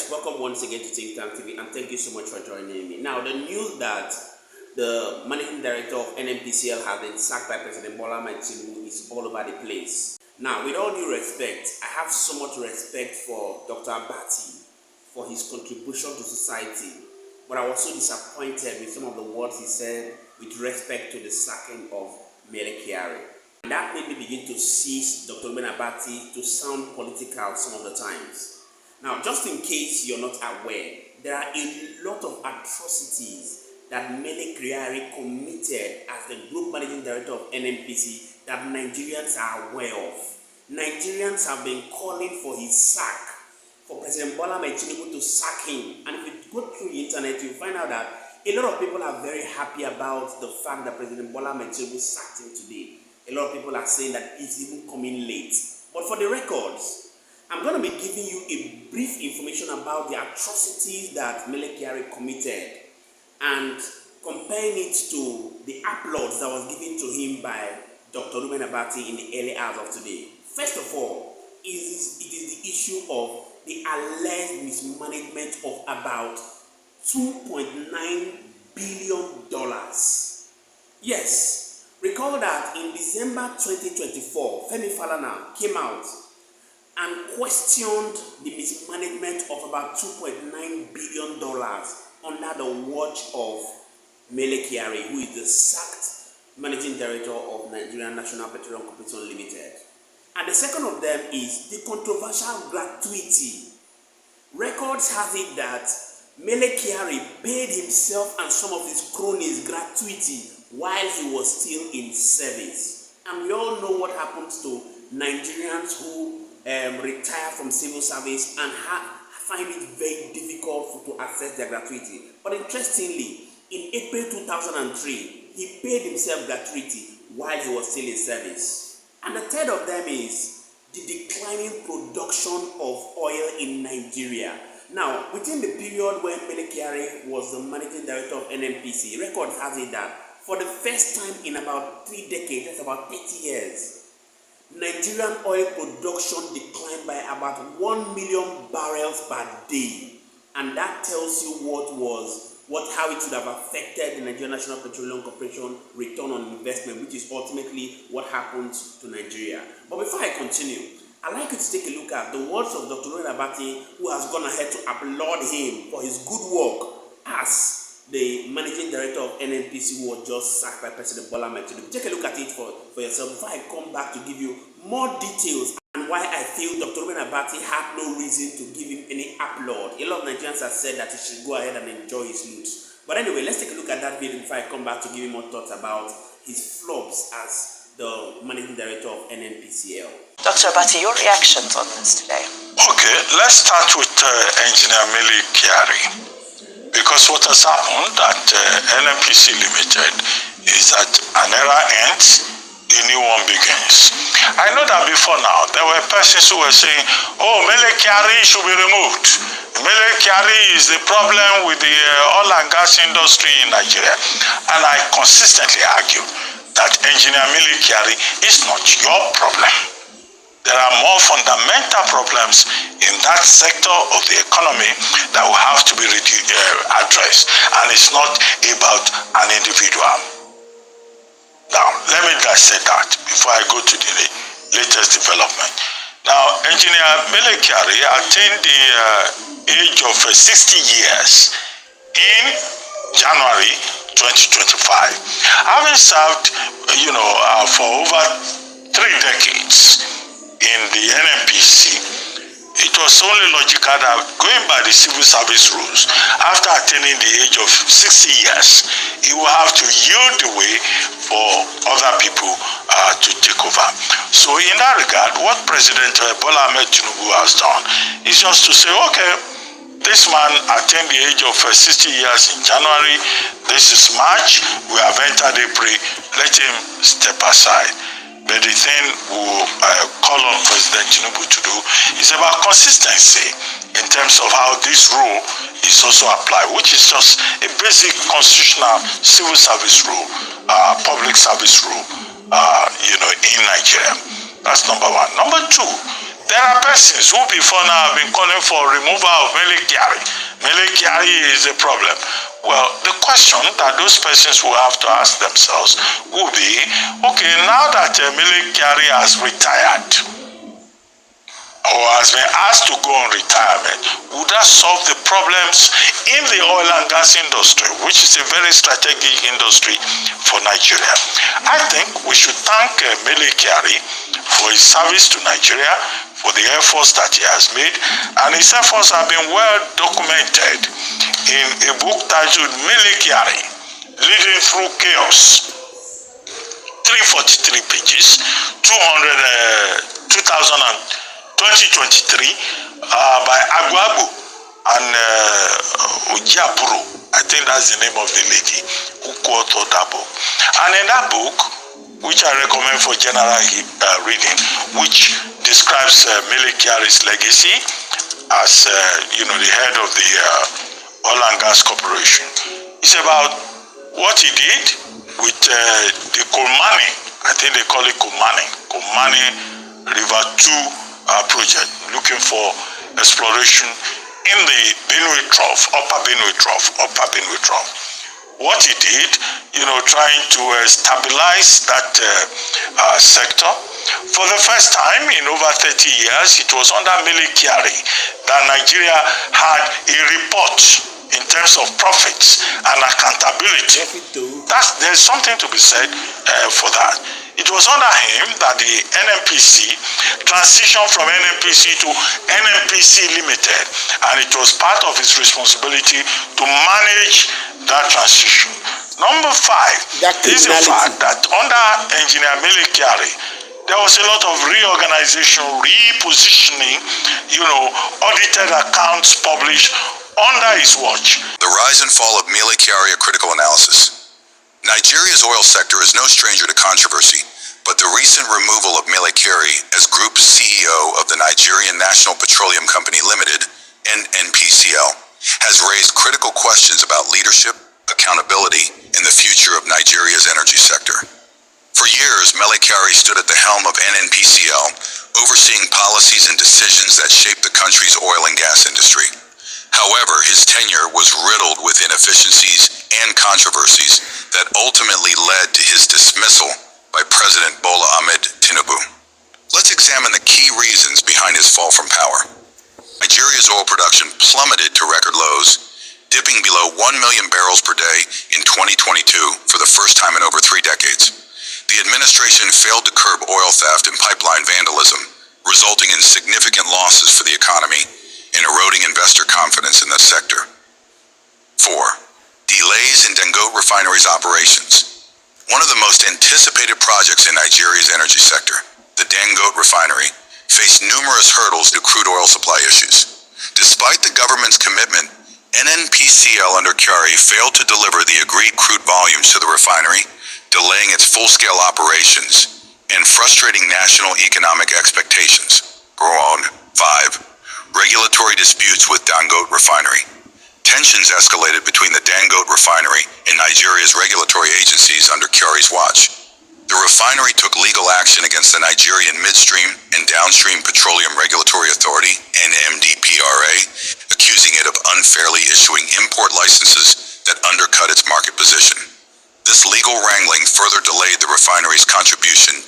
welcome once again to Think Tank TV, and thank you so much for joining me. Now, the news that the managing director of NNPCL has been sacked by President Bola Tinubu is all over the place. Now, with all due respect, I have so much respect for Dr. Abati for his contribution to society, but I was so disappointed with some of the words he said with respect to the sacking of Kyari. And that made me begin to see Dr. Abati to sound political some of the times. Now, just in case you're not aware, there are a lot of atrocities that Kyari committed as the group managing director of NNPC that Nigerians are aware of. Nigerians have been calling for his sack, for President Bola Tinubu to sack him. And if you go through the internet, you find out that a lot of people are very happy about the fact that President Bola Tinubu sacked him today. A lot of people are saying that he's even coming late. But for the records, I'm going to be giving you a brief information about the atrocities that Kyari committed and comparing it to the applause that was given to him by Dr. Abati in the early hours of today. First of all, it is the issue of the alleged mismanagement of about $2.9 billion. Yes, recall that in December 2024, Femi Falana came out and questioned the mismanagement of about $2.9 billion under the watch of Kyari, who is the sacked managing director of Nigerian National Petroleum Corporation Limited. And the second of them is the controversial gratuity. Records has it that Kyari paid himself and some of his cronies gratuity while he was still in service. And we all know what happens to Nigerians who retire from civil service and find it very difficult to access their gratuity. But interestingly, in April 2003, he paid himself gratuity while he was still in service. And the third of them is the declining production of oil in Nigeria. Now, within the period when Kyari was the managing director of NNPC, records has it that for the first time in about 3 decades, that's about 30 years, Nigerian oil production declined by about 1 million barrels per day. And that tells you how it should have affected the Nigerian National Petroleum Corporation return on investment, which is ultimately what happened to Nigeria. But before I continue, I'd like you to take a look at the words of Dr. Abati, who has gone ahead to applaud him for his good work as the managing director of NNPC, who was just sacked by President Bola Tinubu. Take a look at it for yourself before I come back to give you more details and why I feel Dr. Abati had no reason to give him any applaud. A lot of Nigerians have said that he should go ahead and enjoy his loot. But anyway, let's take a look at that video before I come back to give you more thoughts about his flops as the managing director of NNPCL. Dr. Abati, your reactions on this today? Okay, let's start with Engineer Kyari. Because what has happened at NNPC Limited is that an era ends, a new one begins. I know that before now, there were persons who were saying, oh, Kyari should be removed. Kyari is the problem with the oil and gas industry in Nigeria. And I consistently argue that Engineer Kyari is not your problem. There are more fundamental problems in that sector of the economy that will have to be addressed, and it's not about an individual. Now, let me dissect that before I go to the latest development. Now, Engineer Kyari attained the age of 60 years in January 2025. Having served, for over 3 decades in the NNPC, it was only logical that going by the civil service rules, after attaining the age of 60 years, he will have to yield the way for other people to take over. So in that regard, what President Bola Tinubu has done is just to say, okay, this man attained the age of 60 years in January, this is March, we have entered April, let him step aside. But the thing we'll call on President Tinubu to do is about consistency in terms of how this rule is also applied, which is just a basic constitutional civil service rule, public service rule, in Nigeria. That's number one. Number two There are persons who before now have been calling for removal of Mele Kyari. Mele Kyari is a problem. Well, the question that those persons will have to ask themselves will be, okay, now that Mele Kyari has retired, or has been asked to go on retirement, would that solve the problems in the oil and gas industry, which is a very strategic industry for Nigeria? I think we should thank Mele Kyari for his service to Nigeria, for the efforts that he has made, and his efforts have been well documented in a book titled Mele Kyari, Leading Through Chaos, 343 pages, 2023, by Agwabo and Ojiapuro. I think that's the name of the lady who co-authored that book. And in that book, which I recommend for general reading, which describes Mele Kyari's legacy as the head of the Oil and Gas Corporation, it's about what he did with the Kolmani, I think they call it Kolmani River 2 project, looking for exploration in the Benue Trough, Upper Benue Trough. What he did, trying to stabilize that sector. For the first time in over 30 years, it was under Mele Kyari that Nigeria had a report in terms of profits and accountability. There's something to be said for that. It was under him that the NNPC transitioned from NNPC to NNPC Limited, and it was part of his responsibility to manage that transition. Number 5 is the fact that under Engineer Mele Kyari, there was a lot of reorganization, repositioning, audited accounts published under his watch. The rise and fall of Mele Kyari, a critical analysis. Nigeria's oil sector is no stranger to controversy, but the recent removal of Mele Kyari as Group CEO of the Nigerian National Petroleum Company Limited, NNPCL, has raised critical questions about leadership, accountability, and the future of Nigeria's energy sector. For years, Mele Kyari stood at the helm of NNPCL, overseeing policies and decisions that shaped the country's oil and gas industry. However, his tenure was riddled with inefficiencies and controversies that ultimately led to his dismissal by President Bola Ahmed Tinubu. Let's examine the key reasons behind his fall from power. Nigeria's oil production plummeted to record lows, dipping below 1 million barrels per day in 2022 for the first time in over 3 decades. The administration failed to curb oil theft and pipeline vandalism, resulting in significant losses for the economy and eroding investor confidence in the sector. 4. Delays in Dangote Refinery's operations. One of the most anticipated projects in Nigeria's energy sector, the Dangote Refinery, faced numerous hurdles due to crude oil supply issues. Despite the government's commitment, NNPCL under Kyari failed to deliver the agreed crude volumes to the refinery, delaying its full-scale operations and frustrating national economic expectations. 5. Regulatory disputes with Dangote Refinery. Tensions escalated between the Dangote Refinery and Nigeria's regulatory agencies under Kyari's watch. The refinery took legal action against the Nigerian Midstream and Downstream Petroleum Regulatory Authority, NMDPRA, accusing it of unfairly issuing import licenses that undercut its market position. This legal wrangling further delayed the refinery's contribution